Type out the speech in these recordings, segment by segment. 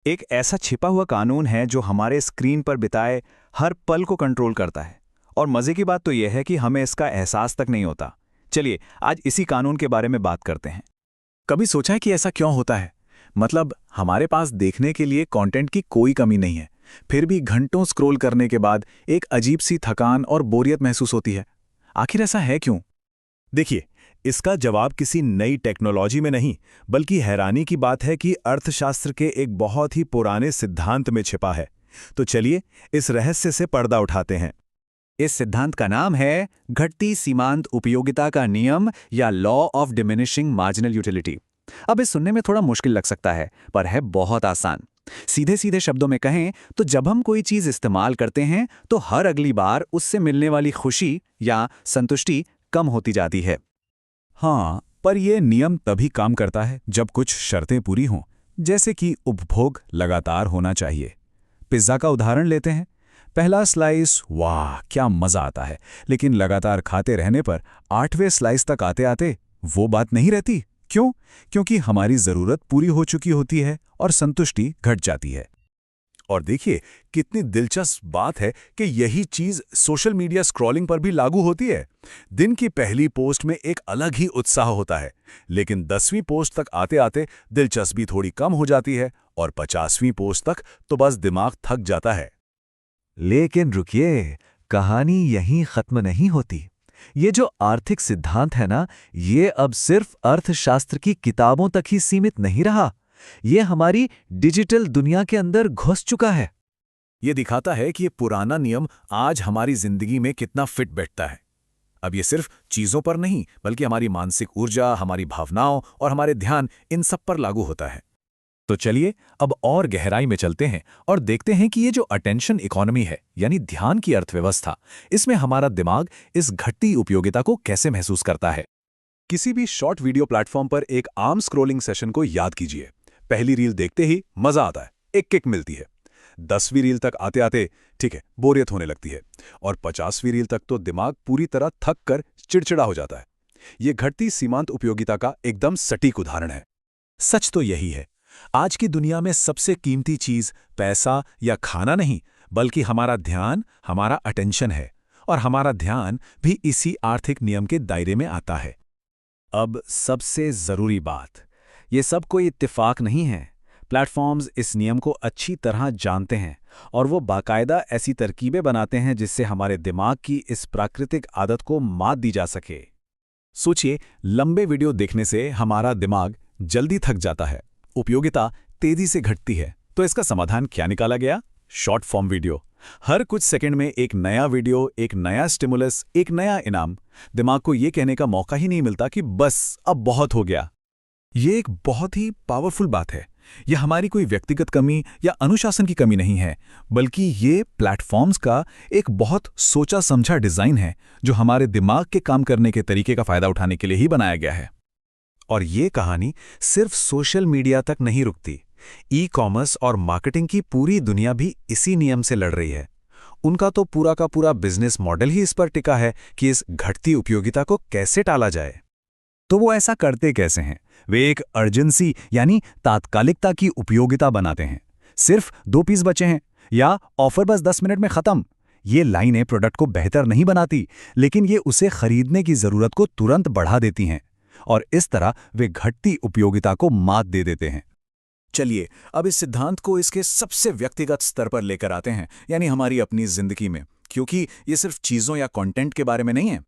एक ऐसा छिपा हुआ कानून है जो हमारे स्क्रीन पर बिताए हर पल को कंट्रोल करता है। और मजे की बात तो यह है कि हमें इसका एहसास तक नहीं होता। चलिए आज इसी कानून के बारे में बात करते हैं। कभी सोचा है कि ऐसा क्यों होता है? मतलब हमारे पास देखने के लिए कंटेंट की कोई कमी नहीं है, फिर भी घंटों स्क्रॉल करने के बाद एक अजीब सी थकान और बोरियत महसूस होती है। आखिर ऐसा है क्यों? देखिए, इसका जवाब किसी नई टेक्नोलॉजी में नहीं, बल्कि हैरानी की बात है कि अर्थशास्त्र के एक बहुत ही पुराने सिद्धांत में छिपा है। तो चलिए इस रहस्य से पर्दा उठाते हैं। इस सिद्धांत का नाम है घटती सीमांत उपयोगिता का नियम या law of diminishing marginal utility. अब इस सुनने में थोड़ा मुश्किल लग सकता है, पर है बहुत आसान। सीधे सीधे शब्दों में कहें तो जब हम कोई चीज इस्तेमाल करते हैं तो हर अगली बार उससे मिलने वाली खुशी या संतुष्टि कम होती जाती है। हाँ, पर यह नियम तभी काम करता है जब कुछ शर्तें पूरी हों, जैसे कि उपभोग लगातार होना चाहिए। पिज्ज़ा का उदाहरण लेते हैं। पहला स्लाइस, वाह क्या मज़ा आता है, लेकिन लगातार खाते रहने पर 8वें स्लाइस तक आते आते वो बात नहीं रहती। क्यों? क्योंकि हमारी ज़रूरत पूरी हो चुकी होती है और संतुष्टि घट जाती है। और देखिए कितनी दिलचस्प बात है कि यही चीज सोशल मीडिया स्क्रॉलिंग पर भी लागू होती है। दिन की पहली पोस्ट में एक अलग ही उत्साह होता है, लेकिन 10वीं पोस्ट तक आते आते दिलचस्पी थोड़ी कम हो जाती है और 50वीं पोस्ट तक तो बस दिमाग थक जाता है। लेकिन रुकिए, कहानी यहीं खत्म नहीं होती। ये जो आर्थिक सिद्धांत है ना, ये अब सिर्फ अर्थशास्त्र की किताबों तक ही सीमित नहीं रहा। ये हमारी डिजिटल दुनिया के अंदर घुस चुका है। ये दिखाता है कि ये पुराना नियम आज हमारी जिंदगी में कितना फिट बैठता है। अब ये सिर्फ चीजों पर नहीं, बल्कि हमारी मानसिक ऊर्जा, हमारी भावनाओं और हमारे ध्यान, इन सब पर लागू होता है। तो चलिए अब और गहराई में चलते हैं और देखते हैं कि ये जो अटेंशन इकोनॉमी है, यानी ध्यान की अर्थव्यवस्था, इसमें हमारा दिमाग इस घटती उपयोगिता को कैसे महसूस करता है। किसी भी शॉर्ट वीडियो प्लेटफॉर्म पर एक आम स्क्रोलिंग सेशन को याद कीजिए। पहली रील देखते ही मजा आता है, एक किक मिलती है। 10वीं रील तक आते आते ठीक है, बोरियत होने लगती है, और 50वीं रील तक तो दिमाग पूरी तरह थक कर चिड़चिड़ा हो जाता है। ये घटती सीमांत उपयोगिता का एकदम सटीक उदाहरण है। सच तो यही है, आज की दुनिया में सबसे कीमती चीज पैसा या खाना नहीं, बल्कि हमारा ध्यान, हमारा अटेंशन है। और हमारा ध्यान भी इसी आर्थिक नियम के दायरे में आता है। अब सबसे जरूरी बात, ये सब कोई इत्तेफाक नहीं है। प्लेटफॉर्म्स इस नियम को अच्छी तरह जानते हैं और वो बाकायदा ऐसी तरकीबें बनाते हैं जिससे हमारे दिमाग की इस प्राकृतिक आदत को मात दी जा सके। सोचिए, लंबे वीडियो देखने से हमारा दिमाग जल्दी थक जाता है, उपयोगिता तेजी से घटती है। तो इसका समाधान क्या निकाला गया? Short form video. हर कुछ सेकंड में एक नया वीडियो, एक नया स्टिमुलस, एक नया इनाम। दिमाग को यह कहने का मौका ही नहीं मिलता कि बस अब बहुत हो गया। ये एक बहुत ही पावरफुल बात है। यह हमारी कोई व्यक्तिगत कमी या अनुशासन की कमी नहीं है, बल्कि ये प्लेटफॉर्म्स का एक बहुत सोचा समझा डिजाइन है जो हमारे दिमाग के काम करने के तरीके का फायदा उठाने के लिए ही बनाया गया है। और ये कहानी सिर्फ सोशल मीडिया तक नहीं रुकती। ई-कॉमर्स और मार्केटिंग की पूरी दुनिया भी इसी नियम से लड़ रही है। उनका तो पूरा का पूरा बिजनेस मॉडल ही इस पर टिका है कि इस घटती उपयोगिता को कैसे टाला जाए। तो वो ऐसा करते कैसे हैं? वे एक अर्जेंसी यानी तात्कालिकता की उपयोगिता बनाते हैं। सिर्फ 2 पीस बचे हैं या ऑफर बस 10 मिनट में खत्म। ये लाइनें प्रोडक्ट को बेहतर नहीं बनाती, लेकिन ये उसे खरीदने की जरूरत को तुरंत बढ़ा देती हैं, और इस तरह वे घटती उपयोगिता को मात दे देते हैं। चलिए अब इस सिद्धांत को इसके सबसे व्यक्तिगत स्तर पर लेकर आते हैं, यानी हमारी अपनी जिंदगी में, क्योंकि ये सिर्फ चीजों या कंटेंट के बारे में नहीं है।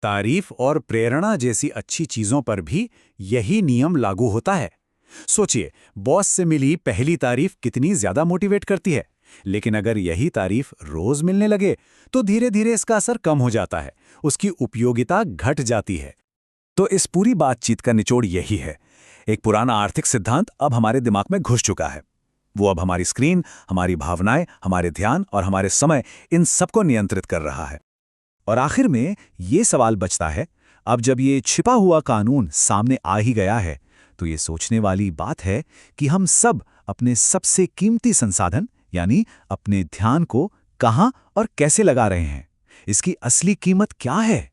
तारीफ और प्रेरणा जैसी अच्छी चीजों पर भी यही नियम लागू होता है। सोचिए, बॉस से मिली पहली तारीफ कितनी ज्यादा मोटिवेट करती है, लेकिन अगर यही तारीफ रोज मिलने लगे तो धीरे धीरे इसका असर कम हो जाता है, उसकी उपयोगिता घट जाती है। तो इस पूरी बातचीत का निचोड़ यही है, एक पुराना आर्थिक सिद्धांत अब हमारे दिमाग में घुस चुका है। वो अब हमारी स्क्रीन, हमारी भावनाएं, हमारे ध्यान और हमारे समय, इन सबको नियंत्रित कर रहा है। और आखिर में ये सवाल बचता है, अब जब ये छिपा हुआ कानून सामने आ ही गया है, तो ये सोचने वाली बात है कि हम सब अपने सबसे कीमती संसाधन यानी अपने ध्यान को कहाँ और कैसे लगा रहे हैं। इसकी असली कीमत क्या है?